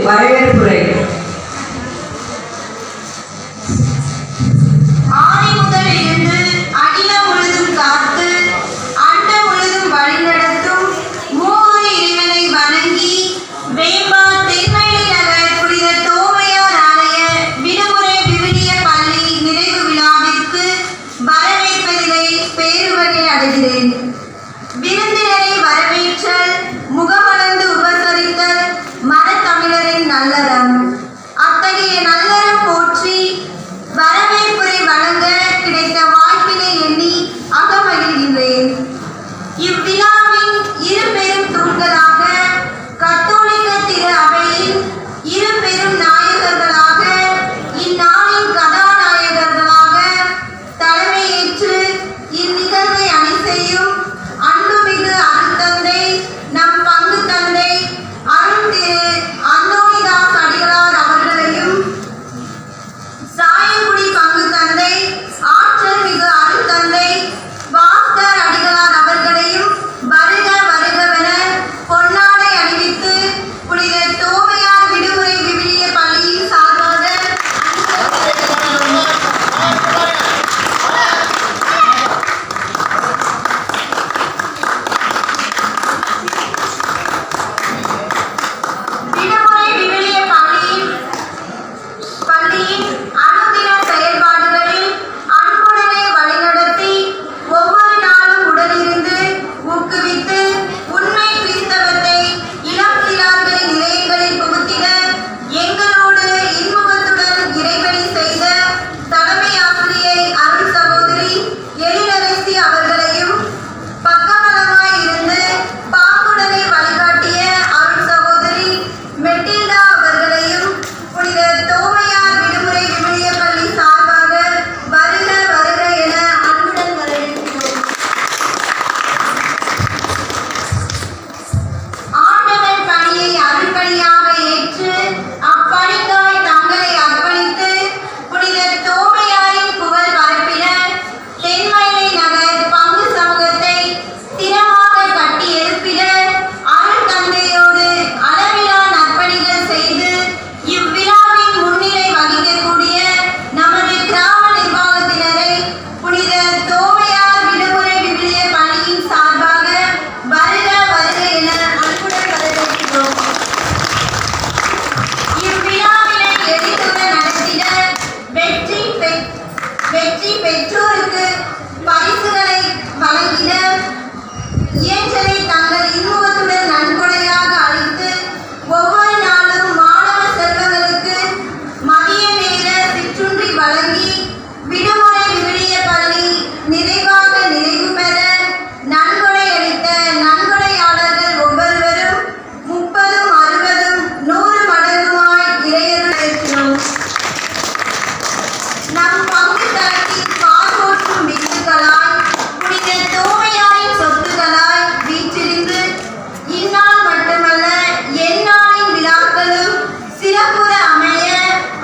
வரவேற்புரை. ஆதி முதல் இருந்து அகிலம் முழுதும் காத்து அண்டம் முழுதும் வழிநடத்தும் மூவொரு இறைவனை வணங்கி வேம்பா தென்மேலை நகர் புனித தோமையார் ஆலய விடுமுறை விவிலிய பள்ளி நிறைவு விழாவிற்கு வரவேற்பதிலே பேருவகை அடைகிறேன். விருந்தினரை வரவேற்றல், முகமலர்ந்து உபசரித்தல் மனத்தமிழரின் நல்லறம். அத்தகைய நல்லறம் போற்றி வரவேற்புரை வழங்க கிடைத்த வாய்ப்பினை எண்ணி அகமகிழ்கின்றேன். இவ்விழாவின் இரு பெரும் தூண்களாக கத்தோலிக்க திரு அவையின் இரு பெரும் நாயகர்களாக இந்நாளின் கதாநாயகர்களாக தலைமையேற்று இந்நிகழ்வை அனைத்தையும் அன்புமிகு அருட்தந்தை நம் பங்கு தந்தை அருள் திரு அந்தோணிதாஸ் அடிகளார் அவர்களையும், சாயங்குடி பங்கு தந்தை ஆற்றல் வெற்றி பெற்றோருக்கு பரிசுகளை வழங்கிட இயன்றதை தங்கள் இன்முகத்துடன் நன்கொடையாக அளித்து ஒவ்வொரு நாளும் மாணவ செல்வங்களுக்கு மதிய நேர சிற்றுண்டி வழங்கி விடுமுறை விவிலிய பள்ளி நிறைவாக நிறைவு பெற நன்கொடை அளித்த நன்கொடையாளர்கள் ஒவ்வொருவரும் 30, 60, 100 மடங்குமாய் இறையருள் இருக்கிறோம். நம் பங்கு தளத்தின் கார்போற்றும் வித்துகளாய் புனித தோமையாரின் சொத்துகளாய் வீற்றிருந்து இந்நாள் மட்டுமல்ல எந்நாளின் விழாக்களும் சிறப்புற அமைய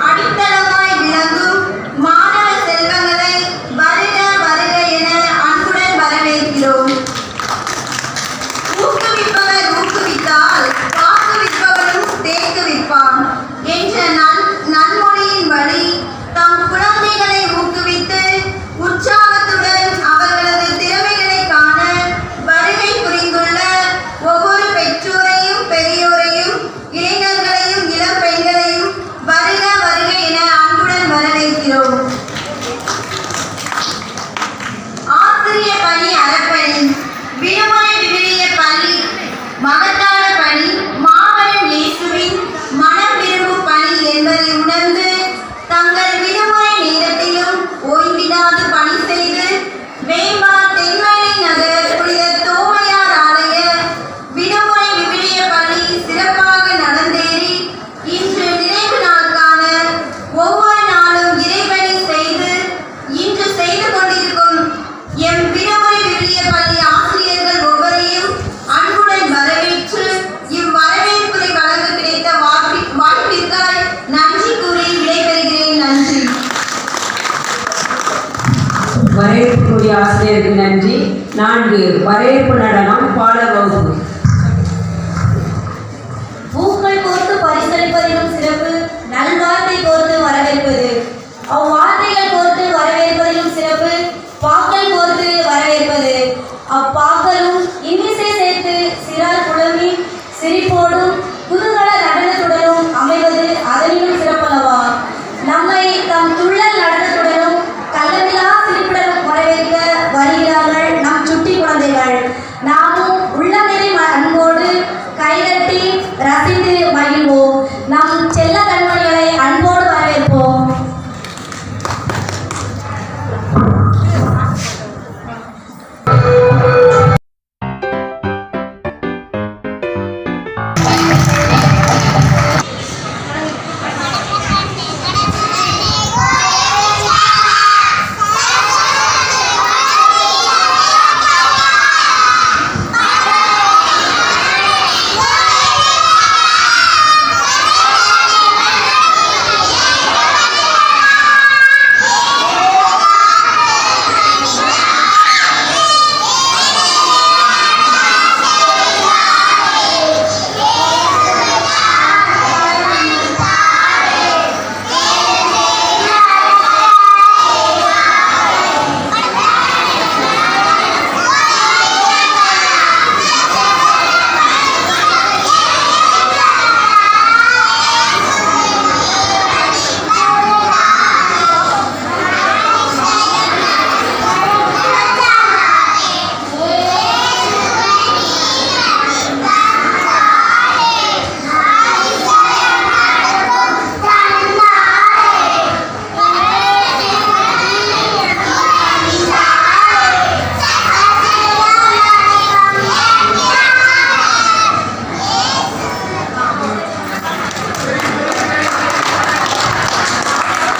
அடித்தளமாய் விளங்கும் மாணவ செல்வங்களை வருக வருக என அன்புடன் வரவேற்கிறோம். ஊக்குவிப்பவர் ஊக்குவித்தால் வாக்குவிப்பவரும் தேக்குவிப்பான் என்ற நன்மொழியின் வழி தம் குழந்தைகளை ஊக்குவித்து உற்சாகத்துடன் அவர்களது திறமைகளை காண வருகை புரிந்துள்ள ஒவ்வொரு பெற்றோரையும் பெரியோரையும் இளைஞர்களையும் இளம் பெண்களையும் வருக வருக என அன்புடன் வரவேற்கிறோம். ஆசிரிய பணி அறப்பணி விடுமுறை விவிலிய பள்ளி மகத்தான பணி மாபெரும் இயேசுவின் மனம் விரும்பும் பணி என்பதை உணர்ந்து தங்கள் விடுமுறை நேரத்திலும் ஓய்விடாது பணி செய்து வேம்பா தென்மலை நகர் புனித தோமையார் ஆலய விடுமுறை விவிலிய பள்ளி சிறப்பாக நடந்தேறி இன்று நிறைவு நாளுக்கான ஒவ்வொரு நாளும் இறைபணி செய்து இன்று செய்து கொண்டிருக்கும் எம் விடுமுறை விவிலிய பள்ளி ஆசிரியர்கள் ஒவ்வொரையும் அன்புடன் வரவேற்று இவ்வரவேற்புரை வழங்க கிடைத்த வாய்ப்பிற்காய் நன்றி கூறி விடைபெறுகிறேன். நன்றி. வரவேற்புக்குரிய ஆசிரியருக்கு நன்றி. 4 வரவேற்பு நடனம் பாடல் வகுப்பு. பூக்கள் கோர்த்து பரிசளிப்பதிலும் சிறப்பு நல்வார்த்தை கோர்த்து வரவேற்பது. அவ்வார்த்தைகள் கோர்த்து வரவேற்பதிலும் சிறப்பு பாக்கள் கோர்த்து வரவேற்பது. அப்பாக்களும் இன்னிசை சேர்த்து சிறார் குழம்பி சிரிப்போடும் குதூகல நடனத்துடனும் அமைவது அதனிலும் சிறப்பல்லவா. நம்மை தம் துள்ளல் நடனத்துடனும் கள்ளமில்லா சிரிப்புடனும் வரவேற்க வருகிறார்கள் நம் சுட்டி குழந்தைகள். நாமும் உள்ளநிறை அன்போடு கைதட்டி ரசித்து மகிழ்வோம். நம் செல்ல கண்மணிகளை அன்போடு வரவேற்போம்.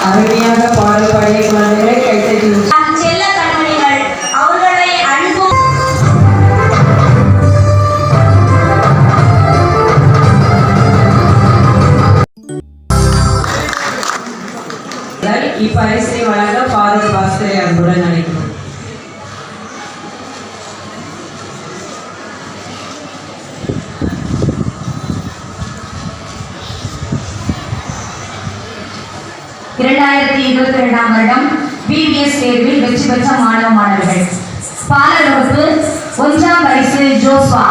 அருமையாக பாடல் பாடிய குழந்தைகளை கைத்தட்டி நம் செல்ல கண்மணிகள் அவர்களை அன்போடு இப்பரிசை வழங்க பாதர் பாஸ்கரை அன்புடன் அழைக்கிறோம். வருடம் BBS தேர்வில் வெற்றி பெற்ற மாணவ மாணவர்கள். பாடல் வகுப்பு 1ஆம் வரிசை ஜோஸ்வா.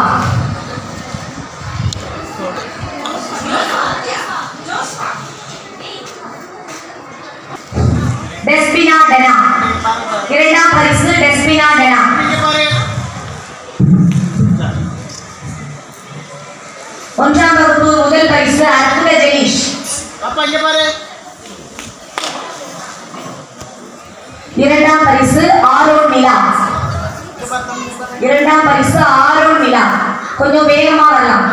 டெஸ்பினா டெனா. இங்க பாரு. இரண்டாம் பரிசு ஆரோன் நிலா. இரண்டாம் பரிசு ஆரோன் நிலா. கொஞ்சம் வேகமா வரலாம்.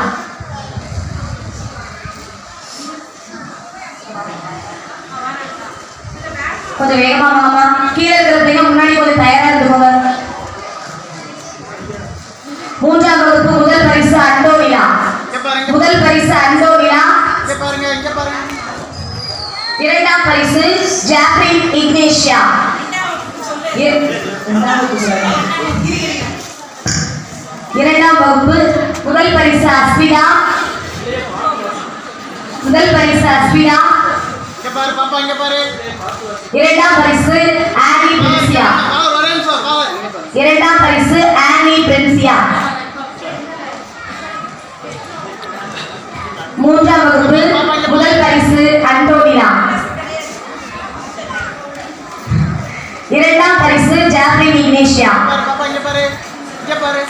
கொஞ்சம் வேகமா வாங்கம்மா. கீழே இருக்கிற பிள்ளைங்க முன்னாடி கொஞ்சம் தயாரா இருந்துக்கோங்க. மூன்றாம் வகுப்பு முதல் பரிசு அண்டோனிலா. முதல் பரிசு அண்டோனிலா. இங்க பாருங்க. இரண்டாம் பரிசு ஜாக்லின் இக்னேஷியா. இரண்டாம் வகுப்பு முதல் பரிசு அஸ்விதா. முதல் பரிசு அஸ்விதா. இங்க பாரு பாப்பா, இங்க பாரு. இரண்டாம் பரிசு ஆனி பிரின்சியா. இரண்டாம் பரிசு ஆனி பிரின்சியா. மூன்றாம் வகுப்பு முதல் பரிசு அண்டோனிலா. இரண்டாம் பரிசு ஜாக்லின் இக்னேஷியா. பாப்பா இங்க பாரு. இங்க பாரு.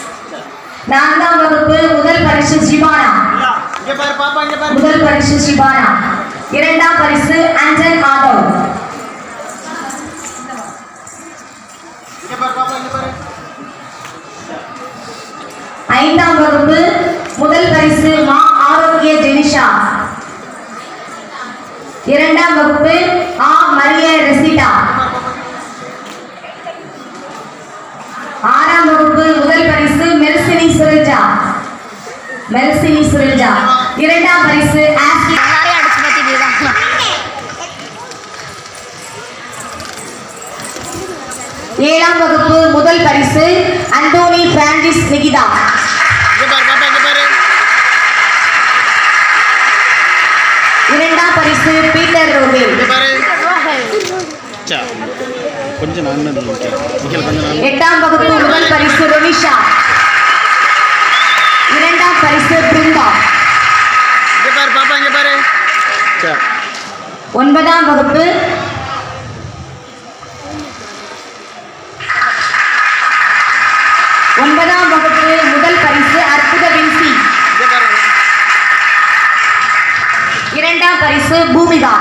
நான்காம் வகுப்பு முதல் பரிசு ஜிபானா. இங்க பாரு பாப்பா, இங்க பாரு. முதல் பரிசு ஜிபானா. இரண்டாம் பரிசு அஞ்சன் ஆதவ். இங்க பாரு பாப்பா, இங்க பாரு. ஐந்தாம் வகுப்பு முதல் பரிசு மா ஆரோக்கிய ஜெனிஷா. இரண்டாம் வகுப்பு ஆ மரிய ரெசிடா. ஆறாம் வகுப்பு முதல் பரிசு மெல்சினி சுரஜா. மெல்சினி சுரஜா. இரண்டாம் பரிசு ஆஸ்லி. ஏழாம் வகுப்பு முதல் பரிசு அந்தோனி பிரான்சிஸ் நிகிதா. இங்க பாரு பாப்பா, இங்க பாரு. இரண்டாம் பரிசு பீட்டர் ரோபின். இங்க பாரு. கொஞ்சம் நான் கொஞ்சம் எட்டாம் வகுப்பு முதல் பரிசு ரொனிஷா. இரண்டாம் பரிசு பிருந்தா. இங்க பாரு பாப்பா, இங்க பாரு. ஒன்பதாம் வகுப்பு முதல் பரிசு அற்புத வின்சி. இங்க பாரு. இரண்டாம் பரிசு பூமிகா.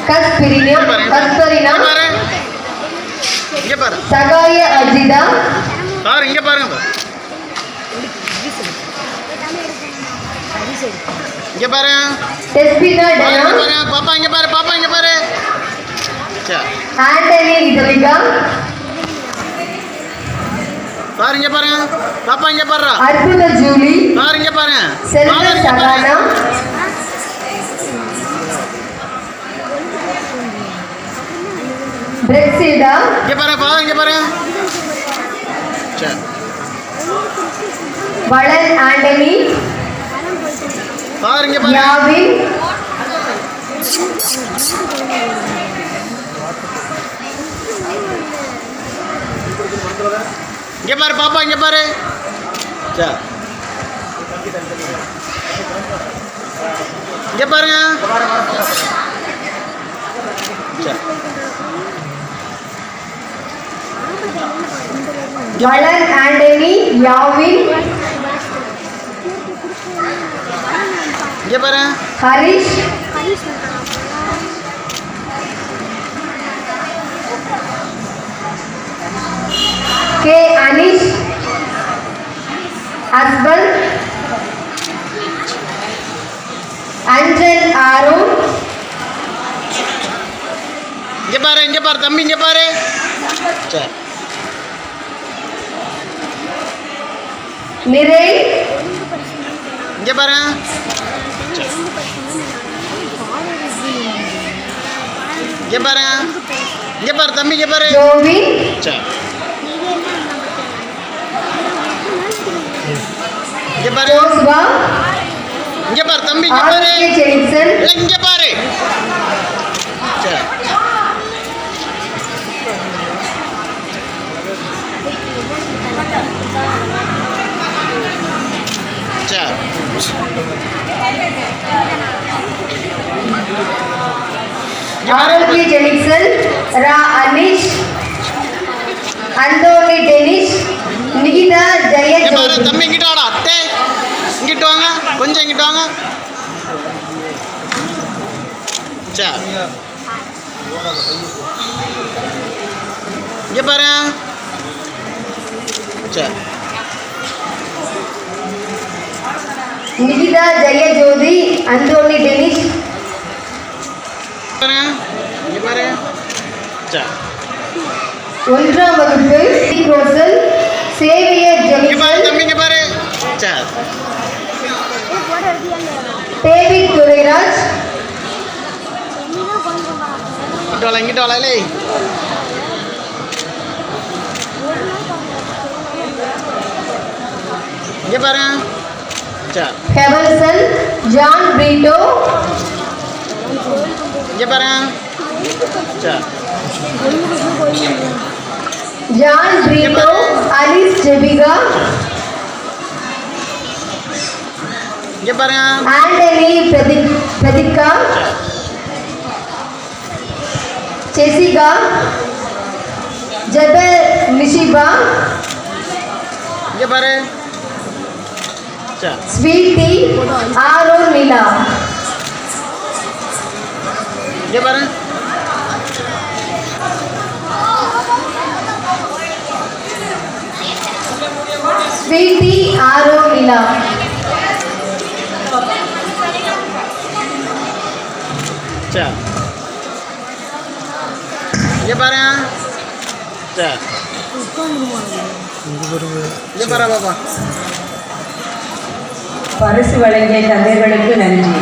கஸ்பிரினா கஸ்பரினா இங்க பாரு. இங்க பாரு. சகாய அஜிதா பாரு இங்க பாருங்க. இங்க பாரு. டெஸ்பினா பாரு, டனா இங்க பாரு. பாப்பா இங்க பாரு. பாப்பா இங்க பாரு. சரி. ஆண்டனி இதலிகா பாரு இங்க பாரு. பாப்பா இங்க பாரு. அற்புத ஜூலி பாரு இங்க பாரு. செல்வ பாரு இங்க பாரு. சகானா பிரெக்சிடா இங்க பாரு. பாரு இங்க பாரு. சரி. வளன் ஆண்டனி பாரு இங்க பாரு. யாவின் இங்க பாரு பாப்பா இங்க பாரு. சரி. இங்க பாருங்க. சரி. வளன் ஆண்டனி யாவின் இங்க பாரு. ஹரிஷ் கே அனிஷ் அஸ்பன் அஞ்சன் ஆரோன் இங்க பாரு. இங்க பாரு தம்பி இங்க பாரு. சரி. நிறை இங்க பாரு. சரி. இங்க பாரு. இங்க பாரு தம்பி இங்க பாரு. ஜோவி சரி. இங்க பாரு. ஜோஸ்வா இங்க பாரு தம்பி இங்க பாரு. ஆர்கே ஜெனிக்சன் இல்ல இங்க பாரு. சரி. சரி. ஆரோக்கிய ஜெனிக்சன் ரா அனிஷ் அந்தோனி டெனிஷ் நிகிதா ஜெய இங்க பாரு ஜோதி தம்பி இங்கிட்ட வாடா. அட்டே இங்கிட்டு வாங்க. கொஞ்சம் இங்கிட்டு வாங்க. சரி. இங்க பாரு. சரி. நிகிதா ஜெய ஜோதி அந்தோனி டெனிஷ் பாரு. இங்க பாரு. சரி. 1ஆம் வகுப்பு ரோசல் சேவியர் இங்க பாரு ஜெனிக்சன் தம்பி இங்க பாரு. சரி. டேவிட் துரைராஜ் இங்கிட்டு வாழ இல்லை. இங்க பாரு. சரி. ஹெவல்சன் ஜான் பிரீட்டோ இங்க பாரு. சரி. ஜான் பிரீட்டோ அலிஸ் ஜெபிகா இங்க பாரு. ஆண்டனி பிரதிகா செசிகா ஜெபல் நிஷிபா இங்க பாரு. சரி. ஸ்வீட்டி ஆரோன் நிலா இங்க பாரு. ஸ்வீட்டி ஆரோன் நிலா சரி. இங்க பாரு. சரி. இங்க பாரு பாப்பா. பரிசு வழங்கிய தந்தைகளுக்கு நன்றி.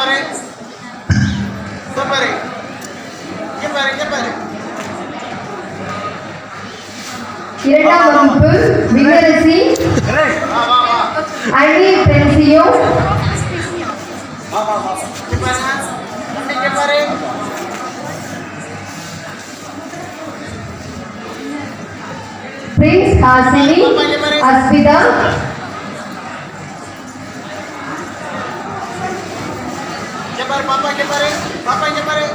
பாரு. இதோ பாரு. இங்க பாரு, இங்க பாரு. இரண்டாம் வகுப்பு விண்ணரசி வா, வா, வா. அணி பென்சியோ வா, வா, வா. இங்க பாருங்க. தம்பி, இங்க பாரு. பிரின்ஸ் ஹாசினி அஸ்பிதா இங்க பாரு, பாப்பா, இங்க பாரு. பாப்பா, இங்க பாரு.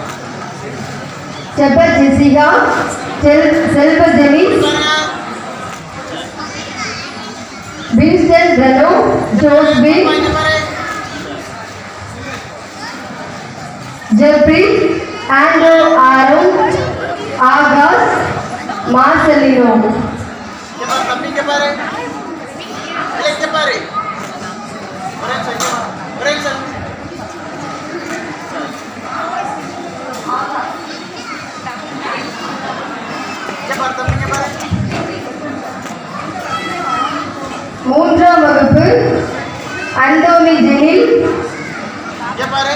ஜெபர் ஜெசிகா செல்வ ஜெனிஸ் பாருங்க. வின்ஸ்டன் ரெனோ ஜோஸ்பின் பாப்பா, இங்க பாரு. ஜெப்ரி ஆண்ட்ரோ ஆரோன் ஆகாஷ் மார்சலினோ இங்க பாரு, தம்பி, இங்க பாரு. இல்ல, இங்க பாரு. ஒரே நிமிஷம், இங்க வா. ஒரே நிமிஷம். இங்க பாரு, தம்பி, இங்க பாரு. மூன்றாம் வகுப்பு அண்டோனி ஜெனில் இங்க பாரு.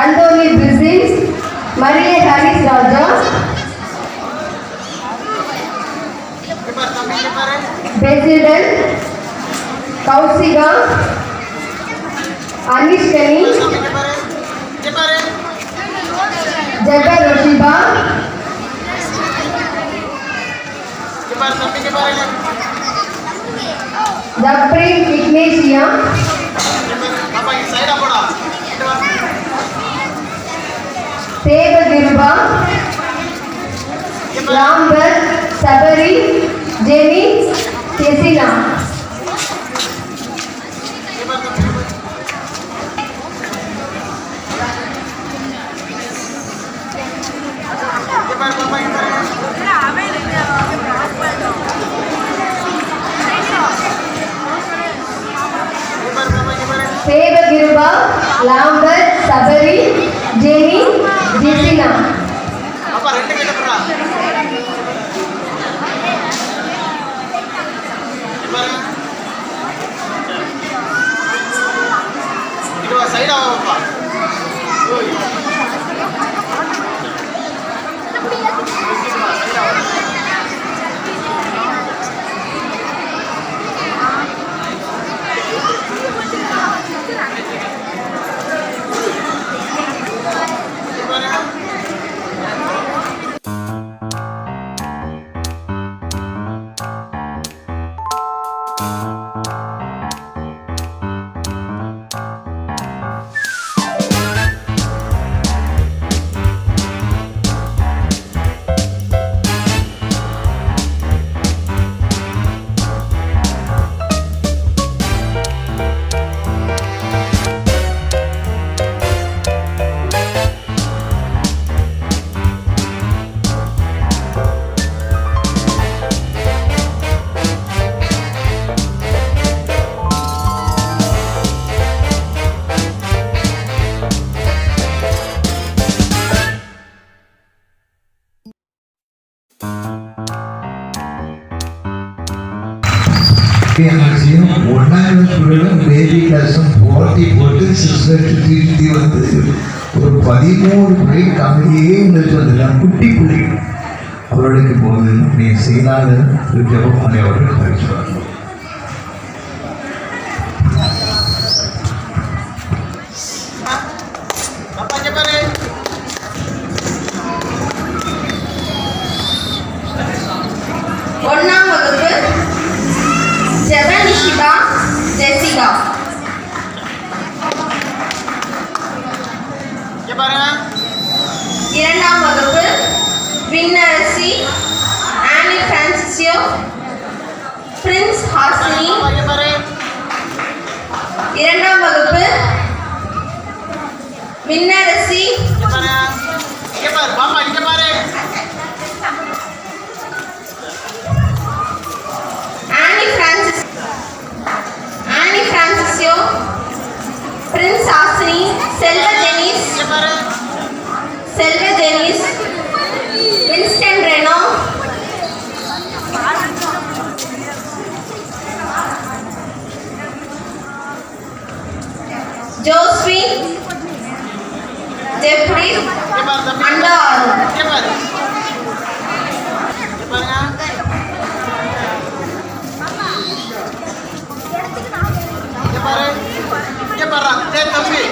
அண்டோனி பிரிசிஸ் மரிய ஹாரிஸ் ராஜா இங்க பாரு, தம்பி, இங்க பாரு. பெசிடல் கௌசிகா அனிஷ்கனி தம்பி, இங்க பாரு. இங்க பாரு. ஜெபர் ரோஷிபா இங்க பாரு, தம்பி, இங்க பாரு. ஜப்ரீன் இக்னேஷியா இங்க பாரு. பாப்பா, இங்க சைடா போடா. இங்க வா. தேவகிருபா இங்க பாரு. லாம்பர் சபரி ஜெனி கெசினா இங்க பாரு, தம்பி, இங்க பாரு. இங்க பாரு, பாப்பா, இங்க பாரு. இங்க பாரு, பாப்பா, இங்க பாரு. தேவகிருபா லாம்பர் சபரி ஜெனி ஜெசினா பாப்பா, ரெண்டு கையில போடா. இங்க பாரு. இங்க வா, சைடா வா, பாப்பா. ஓய். சைடா வா. இங்க பாரு. என்னாச்சியும் ஒன்றாவது ஸ்டூடெண்ட் பேபி கிளாஸும் போட்டு சிஸ்டர் சுற்றி வந்து ஒரு 13 பிள்ளை கம்மியே எங்களுக்கு வந்துடலாம் குட்டி பிள்ளை அவர்களுக்கு போது நீ செயலாளர் ஜெபமாலை அவர்கள் பரிசு வரணும். பாப்பா, இங்க பாரு. ஒன்றாம் வகுப்பு ஜெபனிஷிபா ஜெசிகா இங்க பாருங்க. இரண்டாம் வகுப்பு விண்ணரசி ஆனி பிரான்சிசியோ பிரின்ஸ் ஹாசினி பாப்பா, இங்க பாரு. இரண்டாம் வகுப்பு விண்ணரசி இங்க பாரு. இங்க பாரு, பாப்பா, இங்க பாரு. ஆனி பிரான்சிசியோ பிரின்ஸ் ஹாசினி செல்வ ஜெனிஸ் இங்க பாரு. ஜோஸ்வின், ஜெப்ரி, இங்க பாரு தம்பி. அண்டா அருண். இங்க பாரு. இங்க பாருங்க. இங்க பாரு. இங்க பாரு. டேய் தம்பி.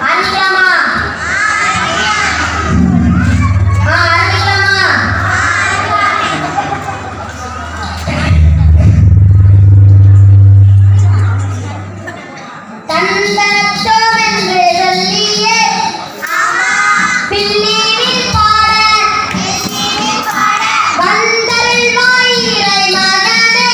ஆரம்பிக்கலாமா? ஆரம்பிக்கலாமா? தந்தனத்தோம் என்று சொல்லியே பின்னீரில் பாட வந்தருள்வாய் இறை மகனே.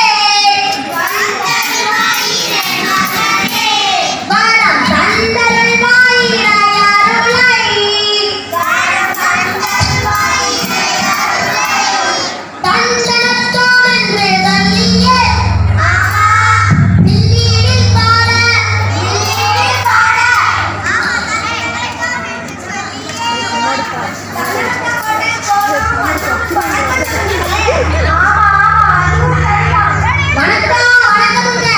வரம் தந்தருள்வாய் இறை அருளை. தந்தனத்தோம் என்று சொல்லியே பின்னீரில் பாட வணக்கம் வணக்கமுங்க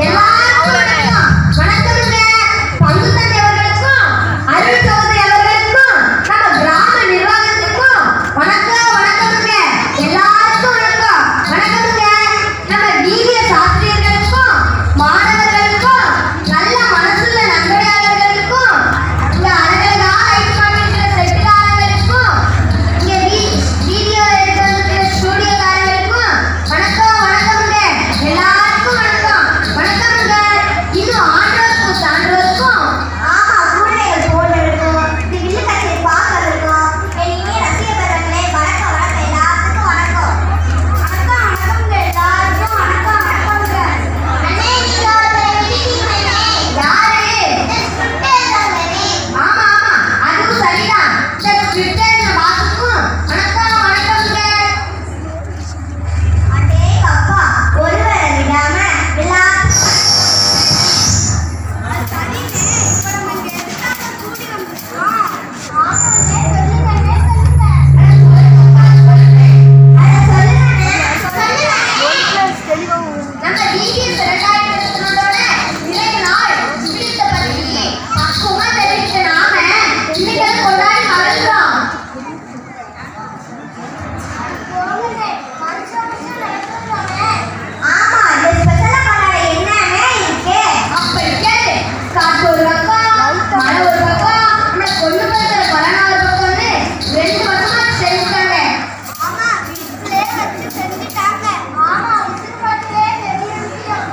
எல்லாருக்கும் வணக்கம். வணக்கமுங்க பங்கு தந்தை அவர்களுக்கும் அருள் சகோதரி அவர்களுக்கும் நம்ம கிராம நிர்வாகத்துக்கும் வணக்கம் வணக்கமுங்க எல்லாருக்கும் வணக்கம். வணக்கமுங்க நம்ம டிவிஎஸ் ஆசிரியர்களுக்கும் மாணவர்களுக்கும் நல்ல மனசுள்ள நண்பர்களுக்கும் இங்க அழகழகா லைட் பண்ணிட்டு செட்டுக்காரங்களுக்கும் இங்க வீடியோ எடுத்து வந்துட்டு ஸ்டூடியோக்காரங்களுக்கும் வணக்கம் வணக்கமுங்க எல்லாருக்கும் வணக்கம். வணக்கமுங்க இன்னும் ஆண்டோருக்கும் சான்றோருக்கும் ஆமா கூடைகள் போடுறதுக்கும் இந்த வில்லு கட்சியை பார்க்கறதுக்கும் என் இனிய ரசிக பெருமக்களே வணக்கம் வணக்கம் எல்லாத்துக்கும் வணக்கம். வணக்கம் வணக்கமுங்க எல்லாருக்கும் வணக்கம் வணக்கமுங்க. அண்ணே நீங்க ஒருத்தரை விட்டுட்டீங்களே யாரு? ஆமா ஆமா அதுவும் சரிதான். இந்த ட்விட்டர் வாக்குக்கும் வணக்கம் வணக்கமுங்க. அடே அப்பா ஒருவரை விடாம நம்ம டிவிஎஸ் 2022 இன்றைய நாள் விழித்த பற்றி பக்குவமா தெரிவித்த நாம இன்னைக்கு அதை கொண்டாடி மகிழ்கிறோம். ஆமா இந்த ஸ்பெஷலா கொண்டாட என்னன்னு இருக்கு அப்படி கேளு. காற்று ஒரு பக்கம் மழை ஒரு பக்கம் நம்ம கொண்டு போகிற கொரோனா ஒரு பக்கம்னு 2 வருஷமா செஞ்சுட்டாங்க. ஆமா வீட்டிலே வச்சு செஞ்சுட்டாங்க. ஆமா இது மட்டுமே பெரிய விஷயம்.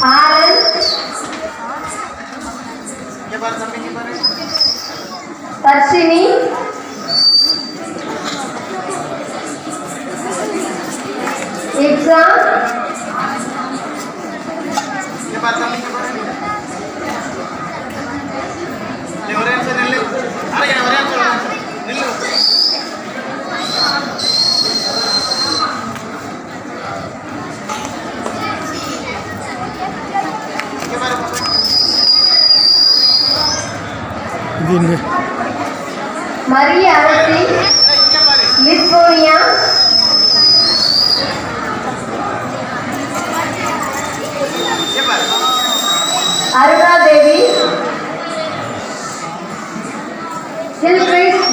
ஆலன், இங்க பாரு தம்பி, இங்க பாரு. தர்ஷினி, இக்ஸா, இங்க பாரு தம்பி, இங்க பாரு. நீ ஒரே நிமிஷம் நில்லு. அரையா, ஒரே நிமிஷம் நில்லு. இங்க பாரு பாப்பா. மரிய அரசி, இங்க பாரு. லிஸ்போனியா, இங்க பாரு. அருணா தேவி, ஹில்பிரிட்,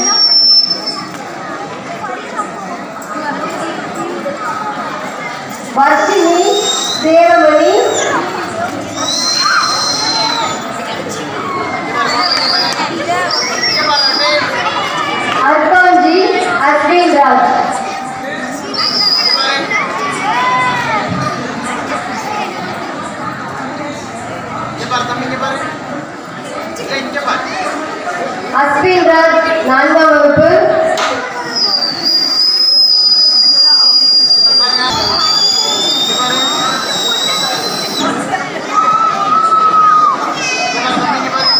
வர்ஷினி, தேவமணி, இங்க பாரு டேய். அர்கான்ஜி, அஸ்வின் ராஜ். இங்க பாரு. இங்க பாரு தம்பி, இங்க பாரு. இங்க பாரு. அஸ்வின் ராஜ் 4ஆம் வகுப்பு. இங்க பாரு. இங்க பாரு. தம்பி, இங்க பாரு.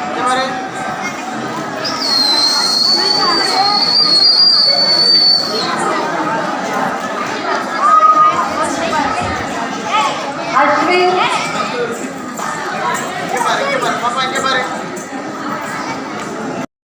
இங்க பாரு. அஸ்வின்